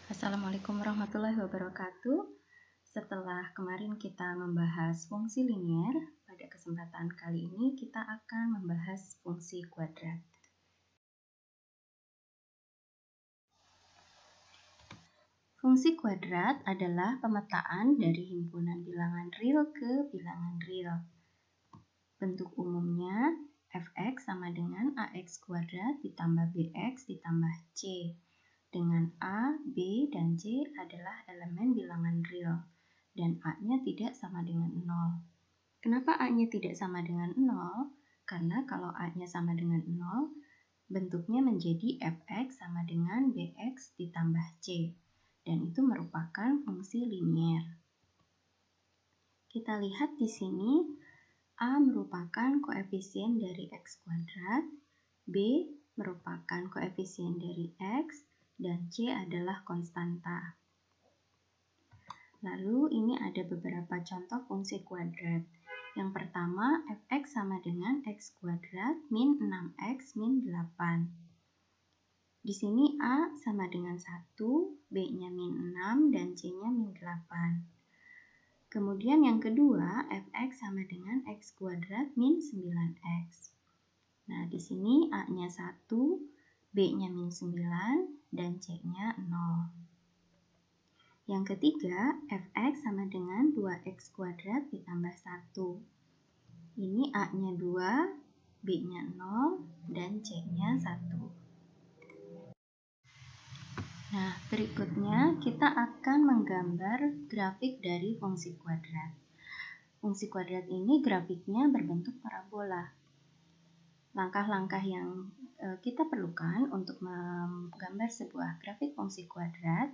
Assalamualaikum warahmatullahi wabarakatuh. Setelah kemarin kita membahas fungsi linier, pada kesempatan kali ini kita akan membahas fungsi kuadrat. Fungsi kuadrat adalah pemetaan dari himpunan bilangan real ke bilangan real. Bentuk umumnya fx sama dengan ax kuadrat ditambah bx ditambah c. Dengan A, B, dan C adalah elemen bilangan real, dan A-nya tidak sama dengan 0. Kenapa A-nya tidak sama dengan 0? Karena kalau A-nya sama dengan 0, bentuknya menjadi fx sama dengan bx ditambah c, dan itu merupakan fungsi linier. Kita lihat di sini, A merupakan koefisien dari x kuadrat, B merupakan koefisien dari x, dan C adalah konstanta. Lalu ini ada beberapa contoh fungsi kuadrat. Yang pertama, fx sama dengan x kuadrat min 6x min 8. Di sini A sama dengan 1, B-nya min 6, dan C-nya min 8. Kemudian yang kedua, fx sama dengan x kuadrat min 9x. Nah, di sini A-nya 1, B-nya min 9, dan C-nya 0. Yang ketiga, fx sama dengan 2x kuadrat ditambah 1. Ini A-nya 2, B-nya 0, dan C-nya 1. Nah, berikutnya kita akan menggambar grafik dari fungsi kuadrat. Fungsi kuadrat ini grafiknya berbentuk parabola. Langkah-langkah yang kita perlukan untuk menggambar sebuah grafik fungsi kuadrat,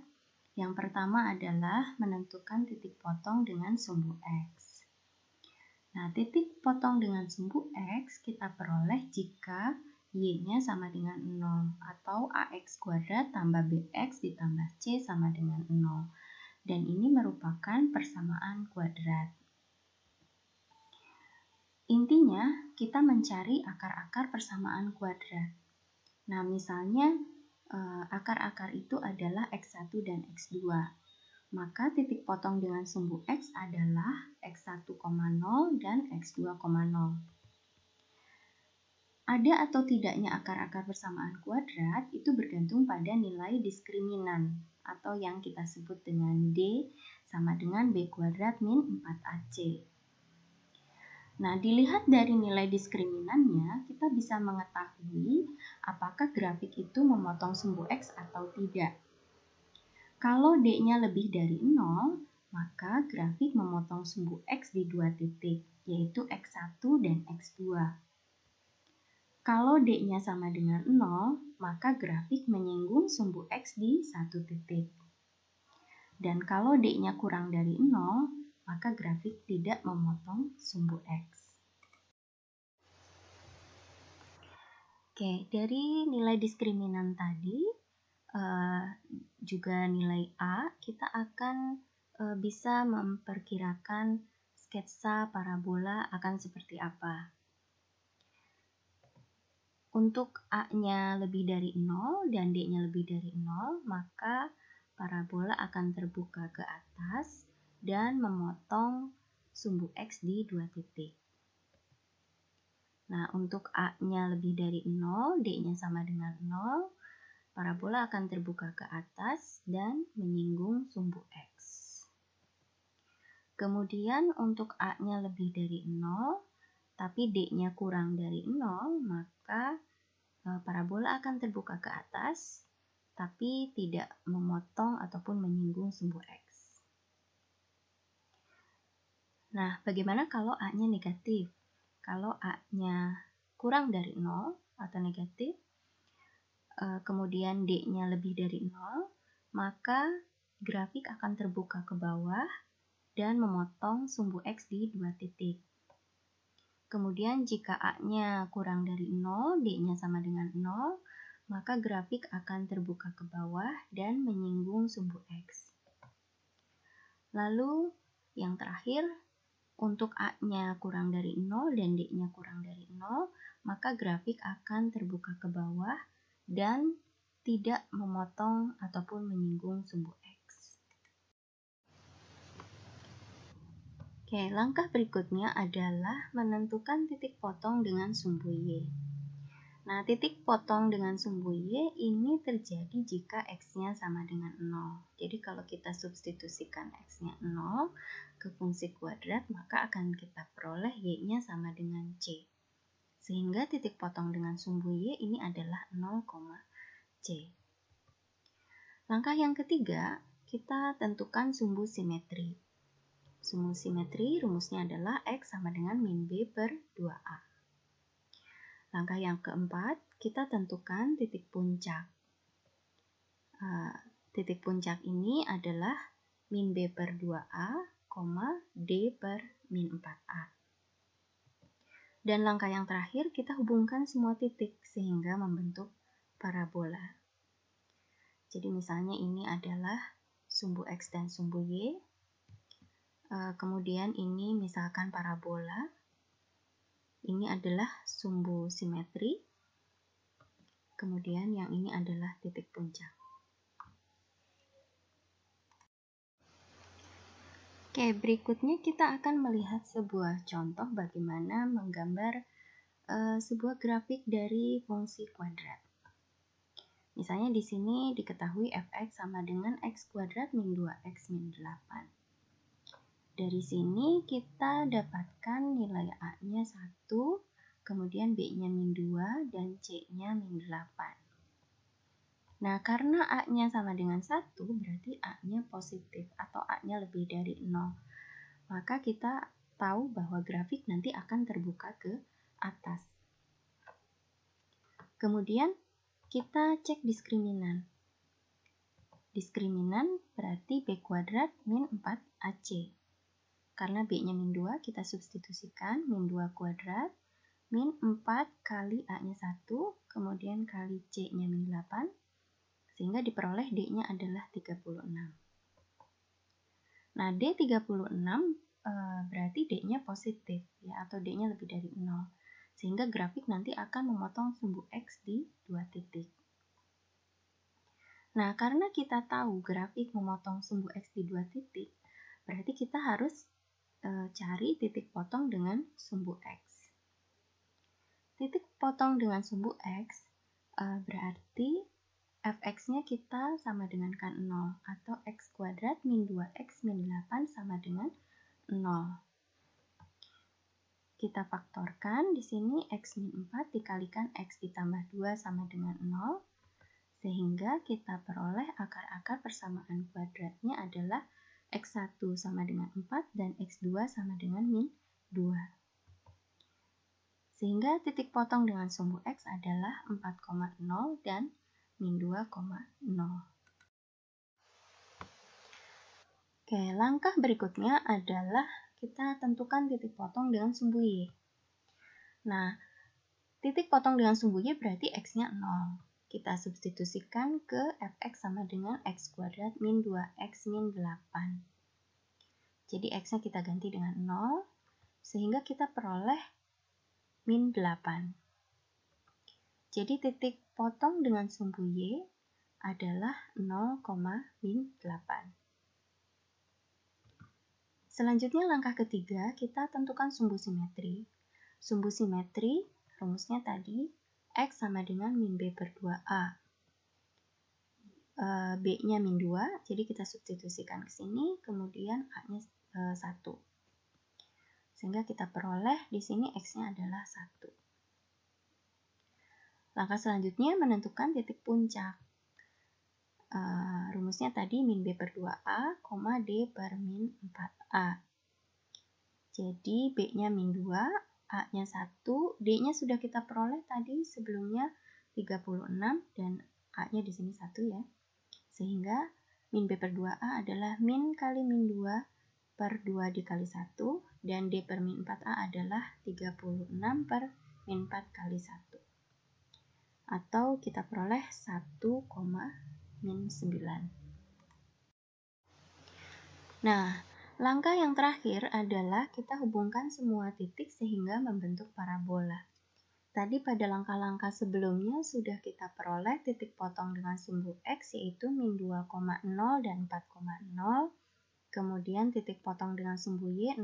yang pertama adalah menentukan titik potong dengan sumbu x. Nah, titik potong dengan sumbu x kita peroleh jika y-nya sama dengan 0, atau ax kuadrat tambah bx ditambah c sama dengan 0. Dan ini merupakan persamaan kuadrat. Intinya, kita mencari akar-akar persamaan kuadrat. Nah, misalnya akar-akar itu adalah x1 dan x2. Maka titik potong dengan sumbu x adalah x1,0 dan x2,0. Ada atau tidaknya akar-akar persamaan kuadrat itu bergantung pada nilai diskriminan, atau yang kita sebut dengan D sama dengan B kuadrat min 4AC. Nah, dilihat dari nilai diskriminannya, kita bisa mengetahui apakah grafik itu memotong sumbu x atau tidak. Kalau D-nya lebih dari 0, maka grafik memotong sumbu x di dua titik, yaitu x1 dan x2. Kalau D-nya sama dengan 0, maka grafik menyinggung sumbu x di satu titik. Dan kalau D-nya kurang dari 0, maka grafik tidak memotong sumbu x. Oke, dari nilai diskriminan tadi, juga nilai A, kita akan bisa memperkirakan sketsa parabola akan seperti apa. Untuk A-nya lebih dari 0 dan D-nya lebih dari 0, maka parabola akan terbuka ke atas dan memotong sumbu x di dua titik. Nah, untuk A-nya lebih dari 0, D-nya sama dengan 0, parabola akan terbuka ke atas dan menyinggung sumbu x. Kemudian untuk A-nya lebih dari 0, tapi D-nya kurang dari 0, maka parabola akan terbuka ke atas, tapi tidak memotong ataupun menyinggung sumbu x. Nah, bagaimana kalau A-nya negatif? Kalau A-nya kurang dari 0 atau negatif, kemudian D-nya lebih dari 0, maka grafik akan terbuka ke bawah dan memotong sumbu x di dua titik. Kemudian jika A-nya kurang dari 0, D-nya sama dengan 0, maka grafik akan terbuka ke bawah dan menyinggung sumbu x. Lalu yang terakhir, untuk A-nya kurang dari 0 dan D-nya kurang dari 0, maka grafik akan terbuka ke bawah dan tidak memotong ataupun menyinggung sumbu X. Oke, langkah berikutnya adalah menentukan titik potong dengan sumbu Y. Nah, titik potong dengan sumbu Y ini terjadi jika X-nya sama dengan 0. Jadi kalau kita substitusikan X-nya 0 ke fungsi kuadrat, maka akan kita peroleh Y-nya sama dengan C. Sehingga titik potong dengan sumbu Y ini adalah 0, C. Langkah yang ketiga, kita tentukan sumbu simetri. Sumbu simetri rumusnya adalah X sama dengan min B per 2A. Langkah yang keempat, kita tentukan titik puncak. Titik puncak ini adalah min B per 2A, D per min 4A. Dan langkah yang terakhir, kita hubungkan semua titik sehingga membentuk parabola. Jadi misalnya ini adalah sumbu X dan sumbu Y. Kemudian ini misalkan parabola. Ini adalah sumbu simetri. Kemudian yang ini adalah titik puncak. Oke, berikutnya kita akan melihat sebuah contoh bagaimana menggambar sebuah grafik dari fungsi kuadrat. Misalnya di sini diketahui fx sama dengan x kuadrat min 2x min 8. Dari sini kita dapatkan nilai A-nya 1, kemudian B-nya min 2, dan C-nya min 8. Nah, karena A-nya sama dengan 1, berarti A-nya positif atau A-nya lebih dari 0. Maka kita tahu bahwa grafik nanti akan terbuka ke atas. Kemudian kita cek diskriminan. Diskriminan berarti B kuadrat min 4AC. Karena B-nya min 2, kita substitusikan min 2 kuadrat, min 4 kali A-nya 1, kemudian kali C-nya min 8, sehingga diperoleh D-nya adalah 36. Nah, D36 berarti D-nya positif, ya, atau D-nya lebih dari 0. Sehingga grafik nanti akan memotong sumbu X di 2 titik. Nah, karena kita tahu grafik memotong sumbu X di 2 titik, berarti kita harus cari titik potong dengan sumbu X. Titik potong dengan sumbu X berarti fx-nya kita sama dengan kan 0 atau x kuadrat min 2x min 8 sama dengan 0. Kita faktorkan di sini x min 4 dikalikan x ditambah 2 sama dengan 0 sehingga kita peroleh akar-akar persamaan kuadratnya adalah x1 sama dengan 4 dan x2 sama dengan min 2. Sehingga titik potong dengan sumbu X adalah 4,0 dan min 2,0. Oke, langkah berikutnya adalah kita tentukan titik potong dengan sumbu Y. Nah, titik potong dengan sumbu Y berarti X-nya 0. Kita substitusikan ke fx sama dengan x kuadrat min 2x min 8. Jadi x-nya kita ganti dengan 0, sehingga kita peroleh min 8. Jadi titik potong dengan sumbu Y adalah 0, min 8. Selanjutnya langkah ketiga, kita tentukan sumbu simetri. Sumbu simetri, rumusnya tadi, X sama dengan min B per 2A. B-nya min 2, jadi kita substitusikan ke sini, kemudian A-nya 1. Sehingga kita peroleh di sini X-nya adalah 1. Langkah selanjutnya menentukan titik puncak. Rumusnya tadi min B per 2A, D per min 4A. Jadi B-nya min 2, A-nya 1, D-nya sudah kita peroleh tadi sebelumnya 36 dan A-nya di sini 1 ya. Sehingga min B per 2A adalah min kali min 2 per 2 dikali 1 dan D per min 4A adalah 36 per min 4 kali 1. Atau kita peroleh 1, min 9. Nah, langkah yang terakhir adalah kita hubungkan semua titik sehingga membentuk parabola. Tadi pada langkah-langkah sebelumnya sudah kita peroleh titik potong dengan sumbu X yaitu min 2,0 dan 4,0. Kemudian titik potong dengan sumbu Y 0,8.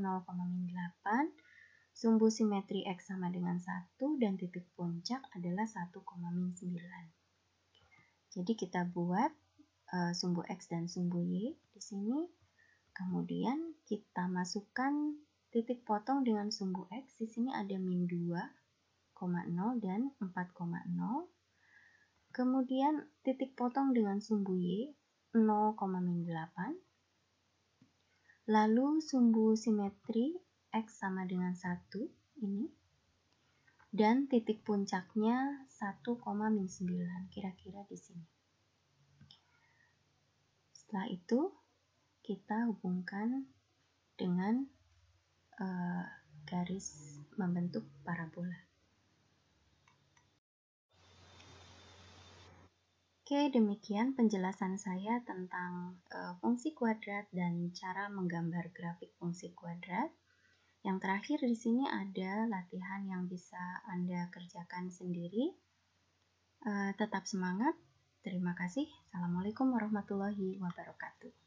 Sumbu simetri X sama dengan 1 dan titik puncak adalah 1,9. Jadi kita buat sumbu X dan sumbu Y di sini. Kemudian kita masukkan titik potong dengan sumbu X. Di sini ada min 2,0 dan 4,0. Kemudian titik potong dengan sumbu Y 0,8. Lalu sumbu simetri X sama dengan 1 ini. Dan titik puncaknya 1,9, kira-kira di sini. Setelah itu kita hubungkan dengan garis membentuk parabola. Oke, demikian penjelasan saya tentang fungsi kuadrat dan cara menggambar grafik fungsi kuadrat. Yang terakhir di sini ada latihan yang bisa Anda kerjakan sendiri. Tetap semangat. Terima kasih. Assalamualaikum warahmatullahi wabarakatuh.